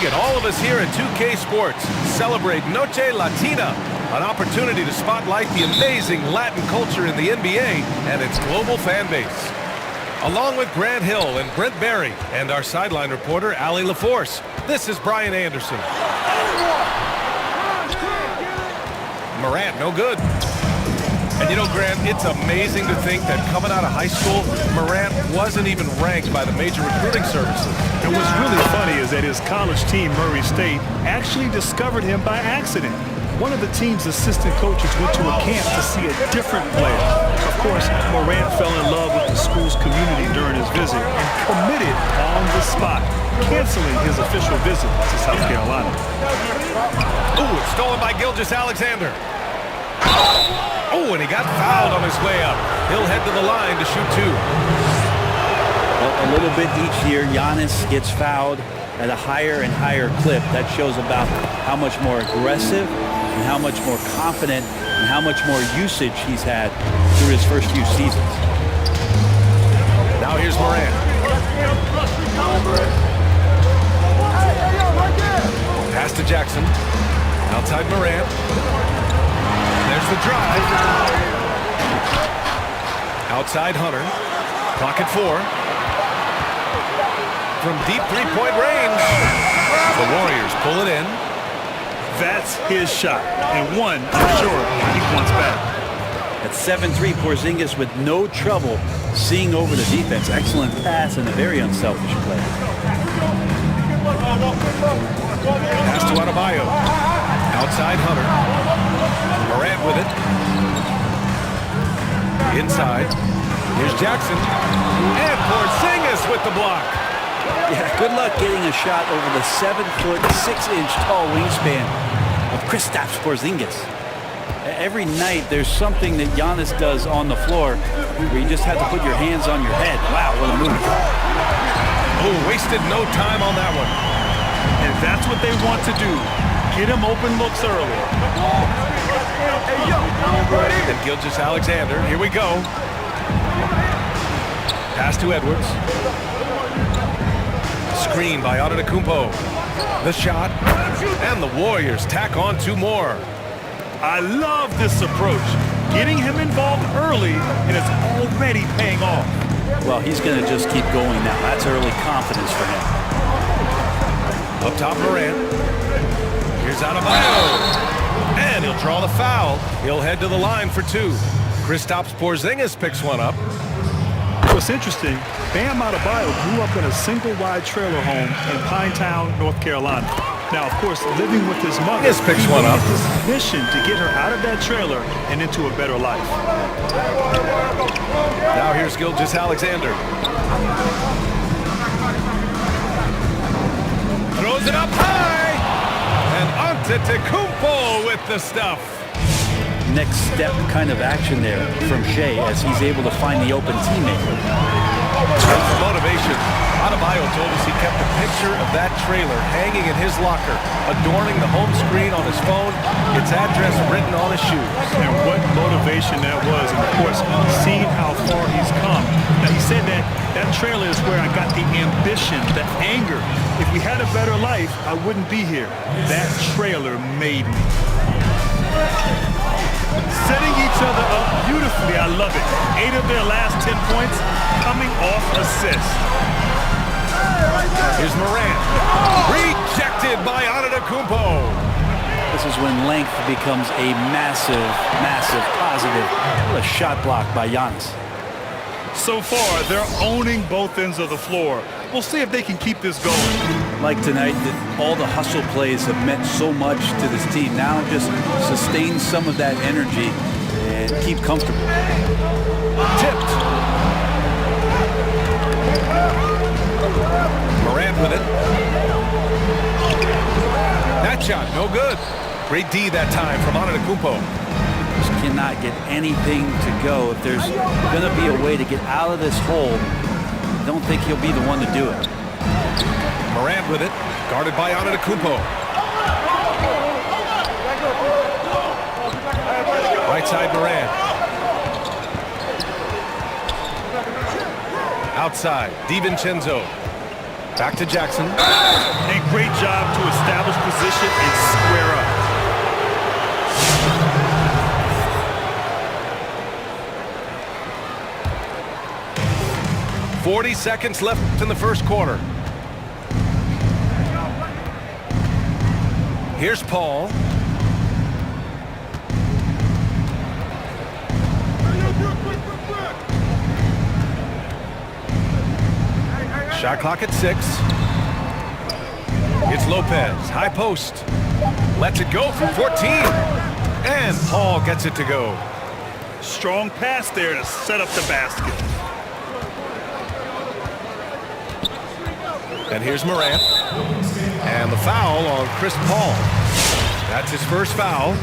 and all of us here at 2K Sports celebrate Noche Latina, an opportunity to spotlight the amazing Latin culture in the NBA and its global fan base. Along with Grant Hill and Brent Barry and our sideline reporter, Allie LaForce, this is Brian Anderson. Morant, no good. And you know, Grant, it's amazing to think that coming out of high school, Morant wasn't even ranked by the major recruiting services. And what's really funny is that his college team, Murray State, actually discovered him by accident. One of the team's assistant coaches went to a camp to see a different player. Of course, Morant fell in love with the school's community during his visit and committed on the spot, canceling his official visit to South Carolina. Ooh, it's stolen by Gilgeous-Alexander. Oh, and he got fouled on his way up. He'll head to the line to shoot two. Well, a little bit each year, Giannis gets fouled at a higher and higher clip. That shows about how much more aggressive and how much more confident and how much more usage he's had through his first few seasons. Now here's Morant. Pass to Jackson. Outside Morant. There's the drive. Outside Hunter. Clock at 4. From deep three-point range. The Warriors pull it in. That's his shot, and one I'm sure he wants back. At 7-3, Porzingis with no trouble seeing over the defense. Excellent pass and a very unselfish play. Pass to Adebayo. Outside Hunter. Morant with it. Inside. Here's Jackson. And Porzingis with the block. Yeah, good luck getting a shot over the 7-foot, 6-inch tall wingspan of Kristaps Porzingis. Every night there's something that Giannis does on the floor where you just have to put your hands on your head. Wow, what a move. Oh, wasted no time on that one. And that's what they want to do. Get him open looks early. And Gilgeous-Alexander, here we go. Pass to Edwards. Screen by Antetokounmpo. The shot, and the Warriors tack on two more. I love this approach. Getting him involved early, and it's already paying off. Well, he's going to just keep going now. That's early confidence for him. Up top, Morant. Here's Adebayo. And he'll draw the foul. He'll head to the line for two. Kristaps Porzingis picks one up. What's interesting, Bam Adebayo grew up in a single-wide trailer home in Pinetown, North Carolina. Now, of course, living with his mother, This picks one up. his mission to get her out of that trailer and into a better life. Now here's Gilgeous-Alexander. Throws it up high. And Antetokounmpo with the stuff. Next step kind of action there from Shea as he's able to find the open teammate. And for motivation, Adebayo told us he kept a picture of that trailer hanging in his locker, adorning the home screen on his phone, its address written on his shoes. And what motivation that was, and of course, seeing how far he's come. Now, he said that that trailer is where I got the ambition, the anger. If we had a better life, I wouldn't be here. That trailer made me. Setting each other up beautifully. I love it. 8 of their last 10 points coming off assists. Here's Morant. Rejected by Antetokounmpo. This is when length becomes a massive, massive positive. What a shot block by Giannis. So far, they're owning both ends of the floor. We'll see if they can keep this going. Like tonight, that all the hustle plays have meant so much to this team. Now just sustain some of that energy and keep comfortable. Tipped. Morant with it. That shot, no good. Great D that time from Antetokounmpo. Just cannot get anything to go. If there's going to be a way to get out of this hole, I don't think he'll be the one to do it. Morant with it, guarded by Antetokounmpo. Right side Morant. Outside, DiVincenzo. Back to Jackson. And great job to establish position and square up. 40 seconds left in the first quarter. Here's Paul. Shot clock at 6. It's Lopez, high post. Lets it go from 14. And Paul gets it to go. Strong pass there to set up the basket. And here's Morant. And the foul on Chris Paul. That's his first foul.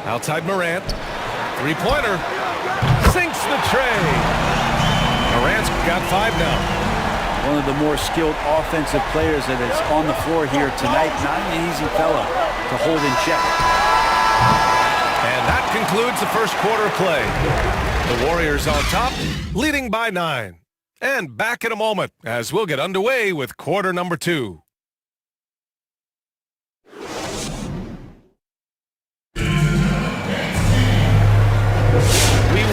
Outside Morant. Three-pointer. Sinks the tray. Morant's got 5 now. One of the more skilled offensive players that is on the floor here tonight. Not an easy fella to hold in check. And that concludes the first quarter of play. The Warriors on top, leading by 9. And back in a moment as we'll get underway with quarter number 2. We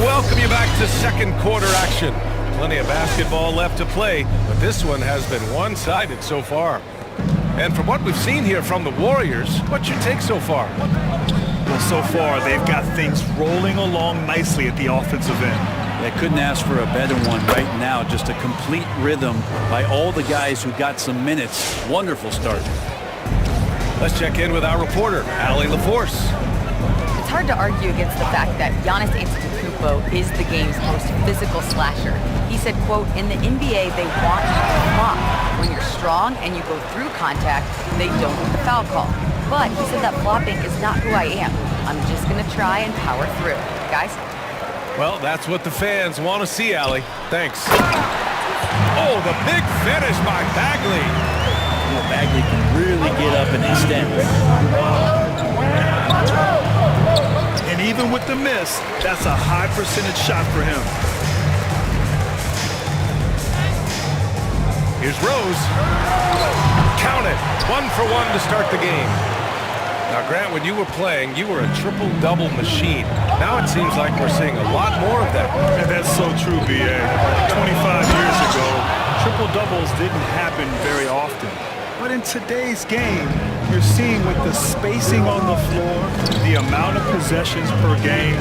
welcome you back to second quarter action. Plenty of basketball left to play, but this one has been one-sided so far. And from what we've seen here from the Warriors, what's your take so far? Well, so far, they've got things rolling along nicely at the offensive end. They couldn't ask for a better one right now. Just a complete rhythm by all the guys who got some minutes. Wonderful start. Let's check in with our reporter, Allie LaForce. It's hard to argue against the fact that Giannis Antetokounmpo is the game's most physical slasher. He said, quote, in the NBA, they want you to flop. When you're strong and you go through contact, they don't get the foul call. But he said that flopping is not who I am. I'm just going to try and power through. Guys? Well, that's what the fans want to see, Allie. Thanks. Oh, the big finish by Bagley. Well, Bagley can really get up and extend. And even with the miss, that's a high percentage shot for him. Here's Rose. Count it. 1 for 1 to start the game. Now, Grant, when you were playing, you were a triple-double machine. Now it seems like we're seeing a lot more of that. And that's so true, B.A. 25 years ago, triple-doubles didn't happen very often. But in today's game, you're seeing with the spacing on the floor, the amount of possessions per game,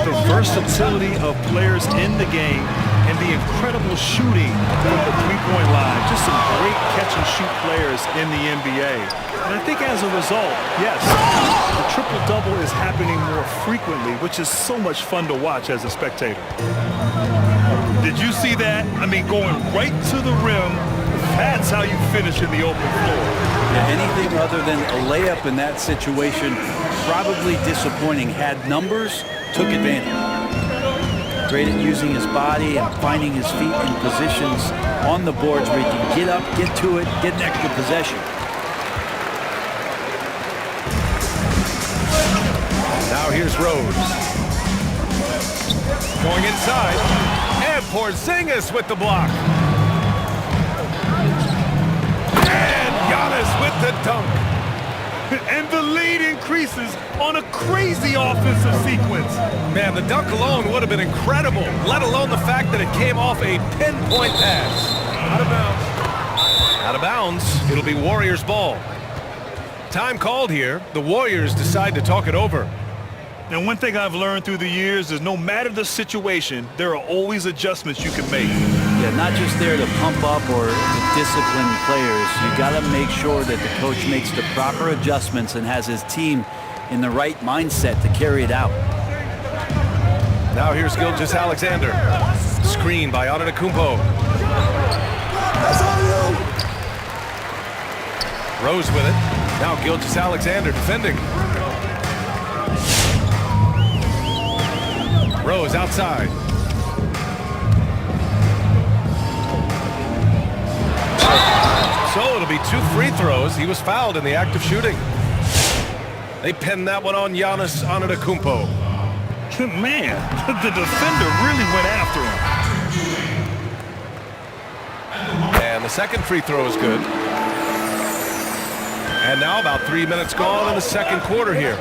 the versatility of players in the game, and the incredible shooting from the three-point line. Just some great catch-and-shoot players in the NBA. And I think as a result, yes, the triple-double is happening more frequently, which is so much fun to watch as a spectator. Did you see that? I mean, going right to the rim, that's how you finish in the open floor. Yeah, anything other than a layup in that situation, probably disappointing. Had numbers, took advantage. Great at using his body and finding his feet in positions on the boards where he can get up, get to it, get an extra possession. Now here's Rose. Going inside. And Porzingis with the block. And Giannis with the dunk. And the lead increases on a crazy offensive sequence. Man, the dunk alone would have been incredible, let alone the fact that it came off a pinpoint pass. Out of bounds. Out of bounds. It'll be Warriors ball. Time called here. The Warriors decide to talk it over. And one thing I've learned through the years is no matter the situation, there are always adjustments you can make. Yeah, not just there to pump up or to discipline players. You got to make sure that the coach makes the proper adjustments and has his team in the right mindset to carry it out. Now here's Gilgeous-Alexander. Screen by Antetokounmpo. Rose with it. Now Gilgeous-Alexander defending. Rose outside. So it'll be 2 free throws. He was fouled in the act of shooting. They pinned that one on Giannis Antetokounmpo. Man, the defender really went after him. And the second free throw is good. And now about 3 minutes gone in the second quarter here.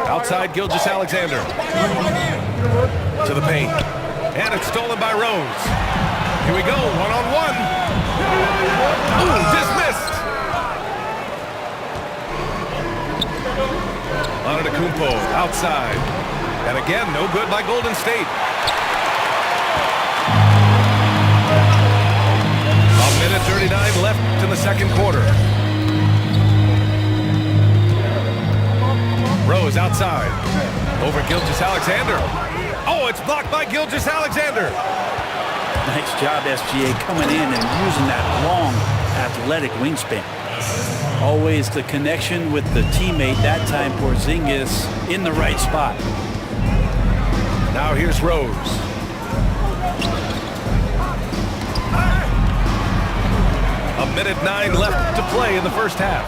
Outside Gilgeous-Alexander. To the paint. And it's stolen by Rose. Here we go, one-on-one. Ooh, dismissed. Antetokounmpo outside. And again, no good by Golden State. A minute 39 left in the second quarter. Rose outside. Over Gilgeous-Alexander. Oh, it's blocked by Gilgeous-Alexander. Nice job, SGA, coming in and using that long, athletic wingspan. Always the connection with the teammate. That time, Porzingis in the right spot. Now here's Rose. A minute 9 left to play in the first half.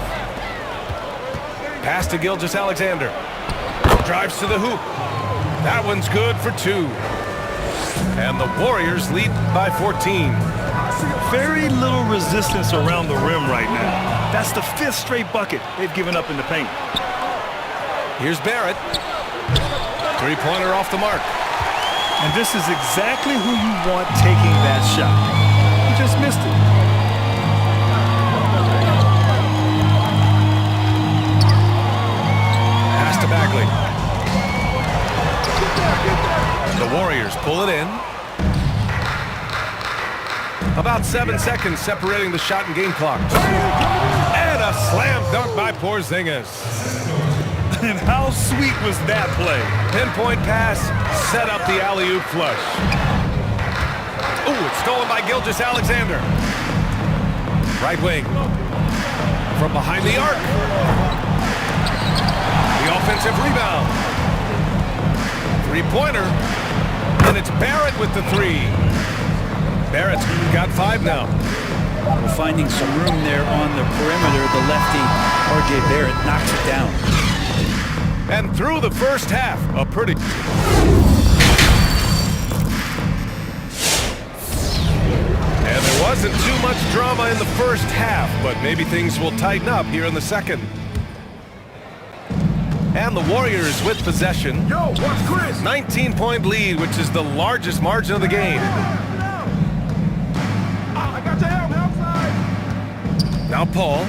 Pass to Gilgeous-Alexander. Drives to the hoop. That one's good for 2. And the Warriors lead by 14. Very little resistance around the rim right now. That's the 5th straight bucket they've given up in the paint. Here's Barrett. Three-pointer off the mark. And this is exactly who you want taking that shot. He just missed it. Pass to Bagley. The Warriors pull it in. About 7 seconds separating the shot and game clock. And a slam dunk by Porzingis. And how sweet was that play? Pinpoint pass, set up the alley-oop flush. Ooh, it's stolen by Gilgeous-Alexander. Right wing. From behind the arc. The offensive rebound. Three-pointer. And it's Barrett with the 3. Barrett's got 5 now. We're finding some room there on the perimeter. The lefty, R.J. Barrett, knocks it down. And through the first half, a pretty... And there wasn't too much drama in the first half, but maybe things will tighten up here in the second. And the Warriors with possession. Yo, watch Chris. 19-point lead, which is the largest margin of the game. I got your help outside. Now Paul.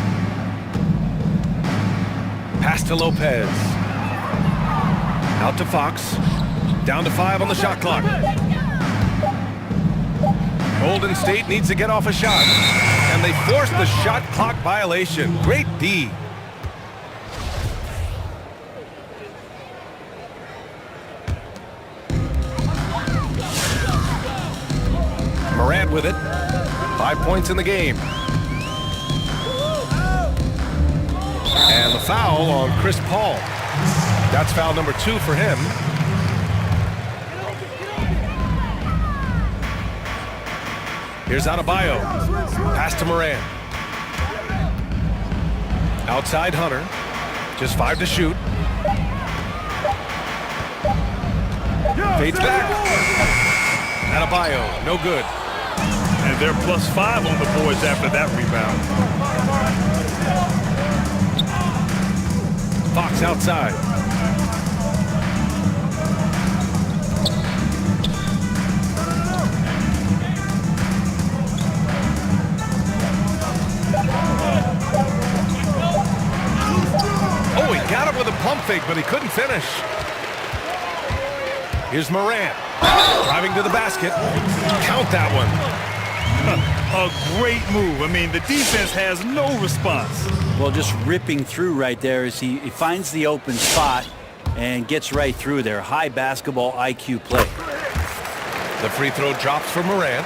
Pass to Lopez. Out to Fox. Down to 5 on the shot clock. Golden State needs to get off a shot. And they force the shot clock violation. Great D. Morant with it. 5 points in the game. And the foul on Chris Paul. That's foul number 2 for him. Here's Adebayo. Pass to Morant. Outside Hunter. Just 5 to shoot. Fades back. Adebayo, no good. And they're +5 on the boards after that rebound. Fox outside. Oh, he got him with a pump fake, but he couldn't finish. Here's Morant. Driving to the basket. Count that one. A great move. I mean, the defense has no response. Well, just ripping through right there as he finds the open spot and gets right through there. High basketball IQ play. The free throw drops for Morant.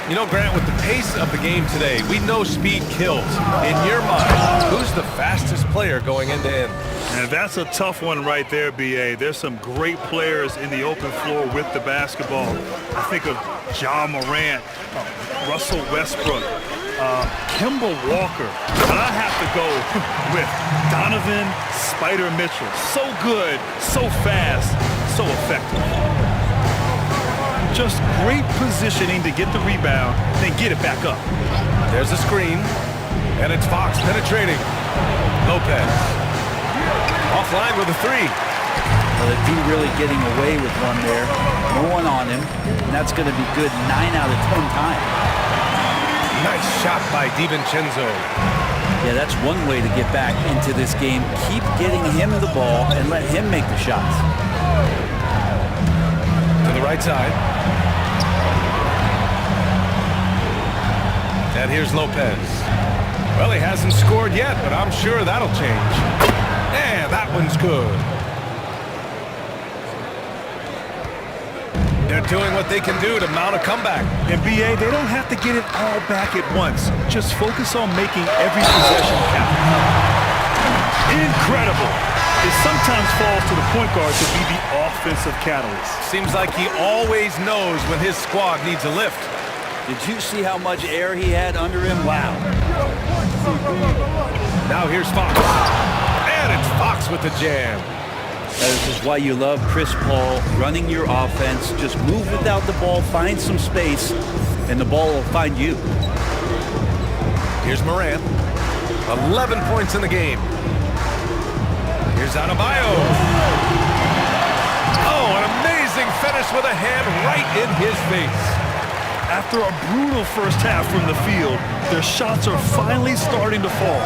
You know, Grant, with the pace of the game today, we know speed kills. In your mind, who's the fastest player going end to end? And that's a tough one right there, B.A. There's some great players in the open floor with the basketball. I think of John Morant, Russell Westbrook, Kemba Walker. But I have to go with Donovan Spider Mitchell. So good, so fast, so effective. Just great positioning to get the rebound, then get it back up. There's a screen, and it's Fox penetrating. Lopez. Offline with a three. Well, the D really getting away with one there. No one on him, and that's going to be good 9 out of 10 times. Nice shot by DiVincenzo. Yeah, that's one way to get back into this game. Keep getting him the ball and let him make the shots. To the right side. And here's Lopez. Well, he hasn't scored yet, but I'm sure that'll change. And that one's good. They're doing what they can do to mount a comeback. In BA, they don't have to get it all back at once. Just focus on making every possession count. Incredible. It sometimes falls to the point guard to be the offensive catalyst. Seems like he always knows when his squad needs a lift. Did you see how much air he had under him? Wow. Now here's Fox. And it's Fox with the jam. This is why you love Chris Paul running your offense. Just move without the ball, find some space, and the ball will find you. Here's Morant. 11 points in the game. Here's Adebayo. Oh, an amazing finish with a hand right in his face. After a brutal first half from the field, their shots are finally starting to fall.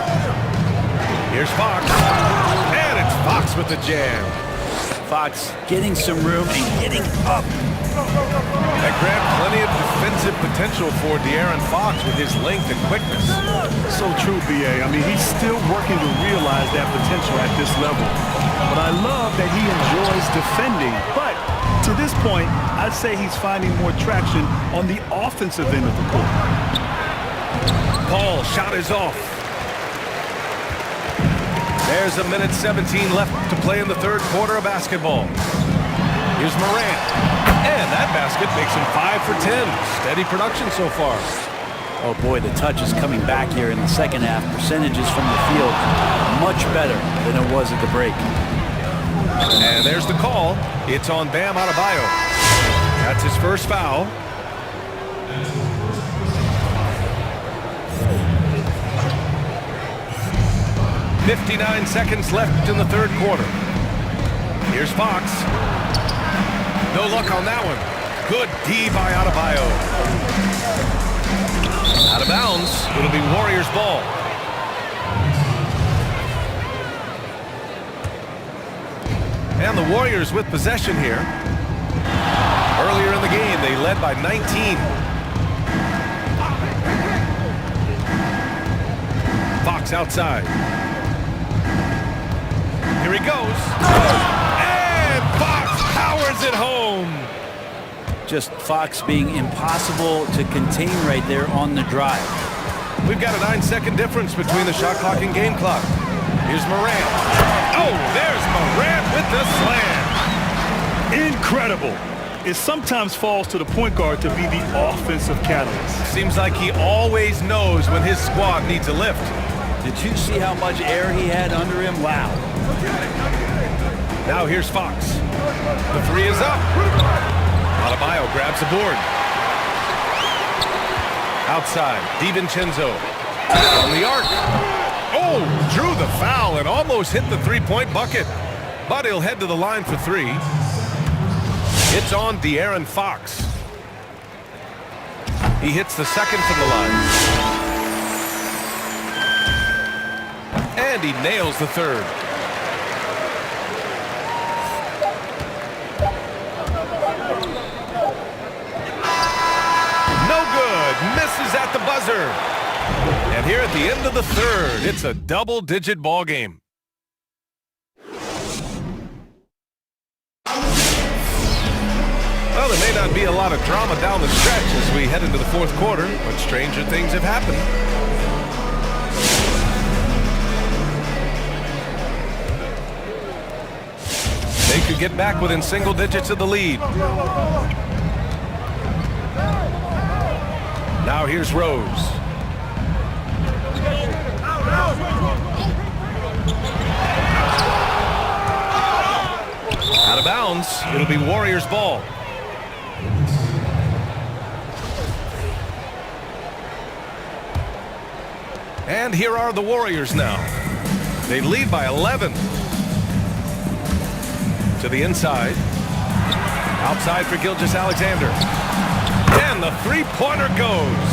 Here's Fox. And it's Fox with the jam. Fox getting some room and getting up. That grabbed plenty of defensive potential for De'Aaron Fox with his length and quickness. So true, BA. I mean, he's still working to realize that potential at this level. But I love that he enjoys defending. But to this point, I'd say he's finding more traction on the offensive end of the court. Paul shot is off. There's a minute 17 left to play in the third quarter of basketball. Here's Morant. And that basket makes him 5 for 10. Steady production so far. Oh boy, the touch is coming back here in the second half. Percentages from the field much better than it was at the break. And there's the call. It's on Bam Adebayo. That's his first foul. .59 seconds left in the third quarter. Here's Fox. No luck on that one. Good D by Adebayo. Out of bounds. It'll be Warriors ball. And the Warriors with possession here. Earlier in the game, they led by 19. Fox outside. Here he goes. And Fox powers it home. Just Fox being impossible to contain right there on the drive. We've got a 9-second difference between the shot clock and game clock. Here's Morant. Oh, there's Morant with the slam. Incredible. It sometimes falls to the point guard to be the offensive catalyst. Seems like he always knows when his squad needs a lift. Did you see how much air he had under him? Wow. Now here's Fox. The three is up. Adebayo grabs the board. Outside, DiVincenzo on the arc. Oh, drew the foul and almost hit the three-point bucket. But he'll head to the line for three. It's on De'Aaron Fox. He hits the second from the line. And he nails the third. No good. Misses at the buzzer. And here at the end of the third, it's a double-digit ball game. Well, there may not be a lot of drama down the stretch as we head into the fourth quarter, but stranger things have happened. They could get back within single digits of the lead. Now here's Rose. Out of bounds. It'll be Warriors ball. And here are the Warriors now. They lead by 11. To the inside. Outside for Gilgeous-Alexander. And the three-pointer goes.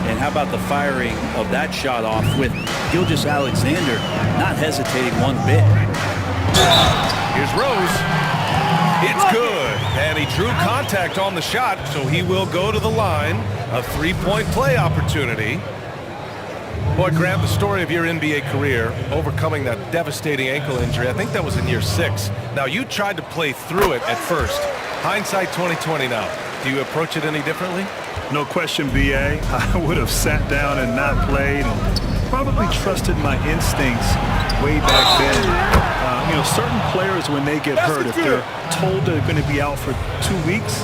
And how about the firing of that shot off with Gilgeous-Alexander not hesitating one bit. Here's Rose. It's good. And he drew contact on the shot, so he will go to the line. A three-point play opportunity. Boy, Grant, the story of your NBA career, overcoming that devastating ankle injury, I think that was in year 6. Now, you tried to play through it at first. Hindsight 2020 now. Do you approach it any differently? No question, B.A. I would have sat down and not played and probably trusted my instincts way back then. You know, certain players, when they get hurt, if they're told they're going to be out for 2 weeks,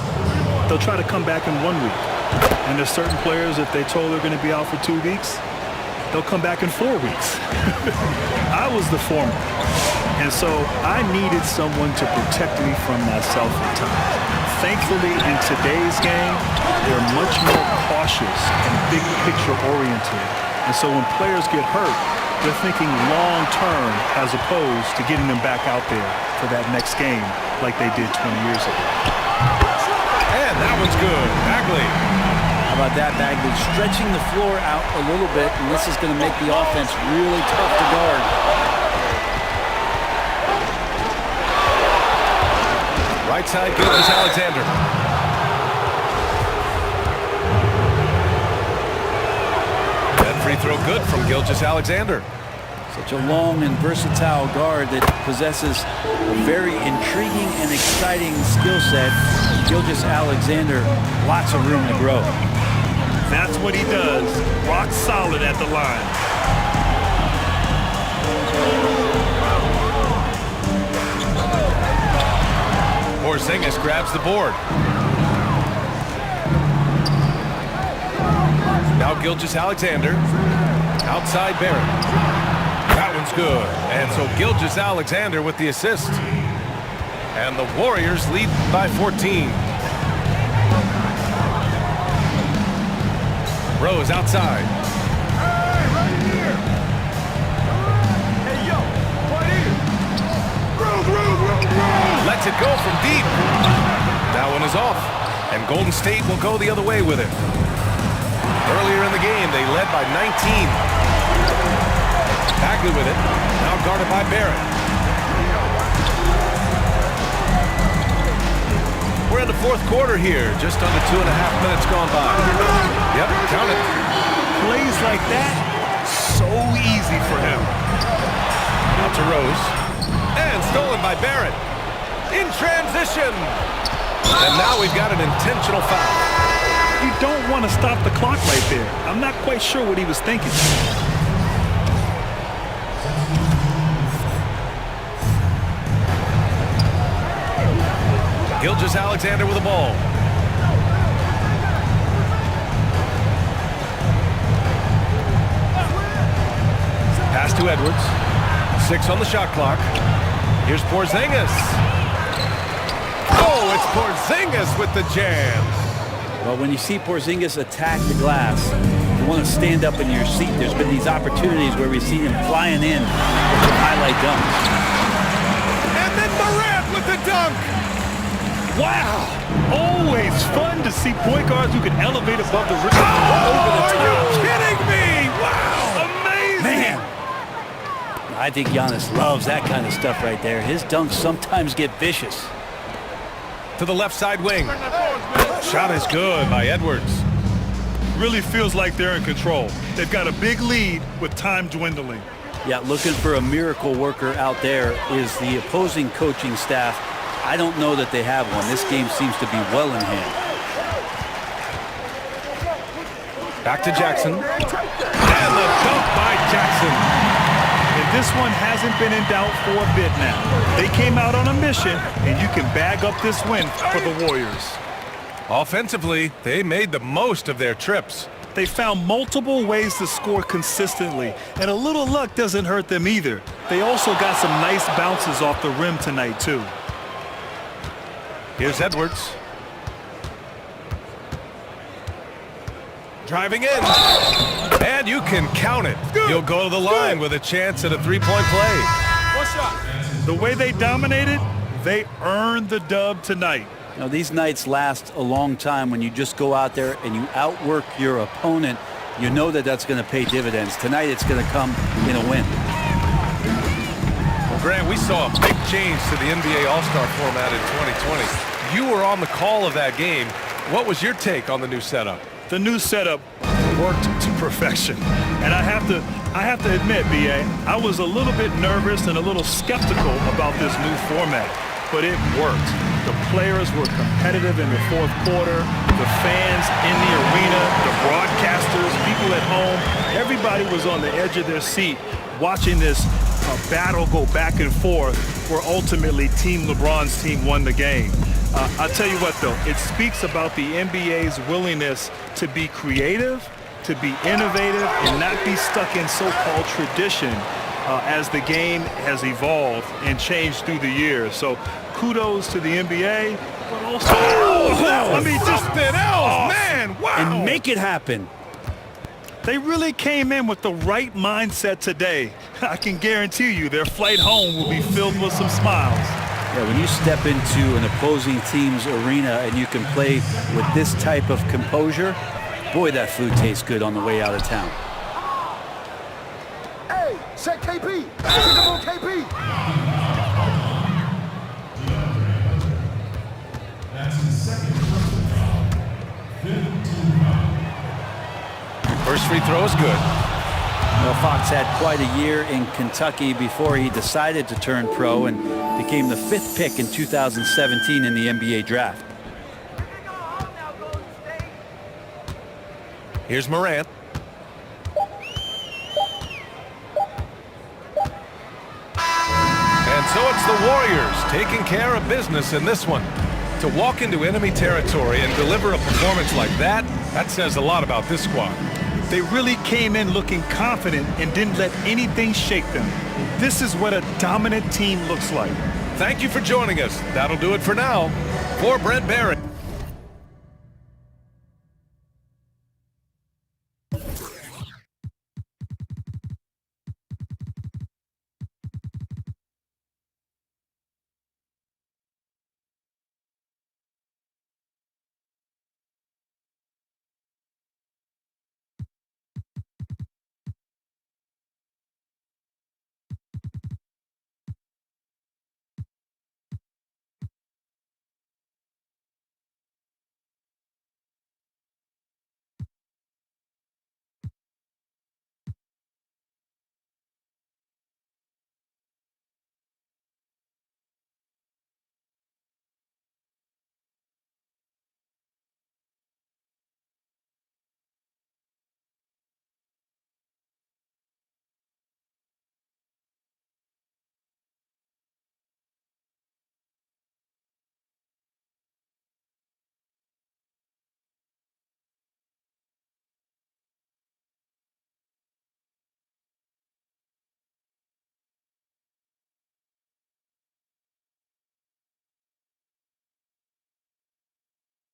they'll try to come back in 1 week. And there's certain players, if they're told they're going to be out for 2 weeks, they'll come back in 4 weeks. I was the former. And so I needed someone to protect me from myself at times. Thankfully, in today's game, they're much more cautious and big picture oriented. And so when players get hurt, they're thinking long term as opposed to getting them back out there for that next game like they did 20 years ago. And that one's good. Bagley. How about that, Bagley? Stretching the floor out a little bit, and this is going to make the offense really tough to guard. Right side, Gilgeous-Alexander. That free throw good from Gilgeous-Alexander. Such a long and versatile guard that possesses a very intriguing and exciting skill set. Gilgeous-Alexander, lots of room to grow. That's what he does. Rock solid at the line. Porzingis grabs the board. Now Gilgeous-Alexander. Outside Barrett. That one's good. And so Gilgeous-Alexander with the assist. And the Warriors lead by 14. Rose outside. Hey, right here. Hey, yo, right here. Rose. Lets it go from deep. That one is off. And Golden State will go the other way with it. Earlier in the game, they led by 19. Bagley with it. Now guarded by Barrett. We're in the fourth quarter here. Just under 2.5 minutes gone by. Yep, count it. Plays like that, so easy for him. Out to Rose. And stolen by Barrett. In transition. And now we've got an intentional foul. You don't want to stop the clock right there. I'm not quite sure what he was thinking. Gilgeous-Alexander with the ball. Pass to Edwards. 6 on the shot clock. Here's Porzingis. Oh, it's Porzingis with the jam. Well, when you see Porzingis attack the glass, you want to stand up in your seat. There's been these opportunities where we've seen him flying in with some highlight dunks. And then Morant with the dunk. Wow! Always fun to see point guards who can elevate above the rim. Oh, are you kidding me? Wow! Amazing! Man, I think Giannis loves that kind of stuff right there. His dunks sometimes get vicious. To the left side wing. Shot is good by Edwards. Really feels like they're in control. They've got a big lead with time dwindling. Yeah, looking for a miracle worker out there is the opposing coaching staff. I don't know that they have one. This game seems to be well in hand. Back to Jackson. And the dunk by Jackson. And this one hasn't been in doubt for a bit now. They came out on a mission, and you can bag up this win for the Warriors. Offensively, they made the most of their trips. They found multiple ways to score consistently, and a little luck doesn't hurt them either. They also got some nice bounces off the rim tonight, too. Here's Edwards. Driving in. And you can count it. You'll go to the line with a chance at a three-point play. One shot. The way they dominated, they earned the dub tonight. Now, these nights last a long time. When you just go out there and you outwork your opponent, you know that that's going to pay dividends. Tonight, it's going to come in a win. Well, Grant, we saw a big change to the NBA All-Star format in 2020. You were on the call of that game. What was your take on the new setup? The new setup worked to perfection. And I have to admit, B.A., I was a little bit nervous and a little skeptical about this new format, but it worked. The players were competitive in the fourth quarter. The fans in the arena, the broadcasters, people at home, everybody was on the edge of their seat watching this battle go back and forth where ultimately Team LeBron's team won the game. I'll tell you what, though, it speaks about the NBA's willingness to be creative, to be innovative, and not be stuck in so-called tradition as the game has evolved and changed through the years. So kudos to the NBA, but also Something else, man! Wow! And make it happen. They really came in with the right mindset today. I can guarantee you their flight home will be filled with some smiles. Yeah, when you step into an opposing team's arena and you can play with this type of composure, boy, that food tastes good on the way out of town. Hey, check KP. Check him on KP. First free throw is good. Well, Fox had quite a year in Kentucky before he decided to turn pro and became the 5th pick in 2017 in the NBA draft. Here's Morant. And so it's the Warriors taking care of business in this one. To walk into enemy territory and deliver a performance like that, that says a lot about this squad. They really came in looking confident and didn't let anything shake them. This is what a dominant team looks like. Thank you for joining us. That'll do it for now. For Brent Barrett.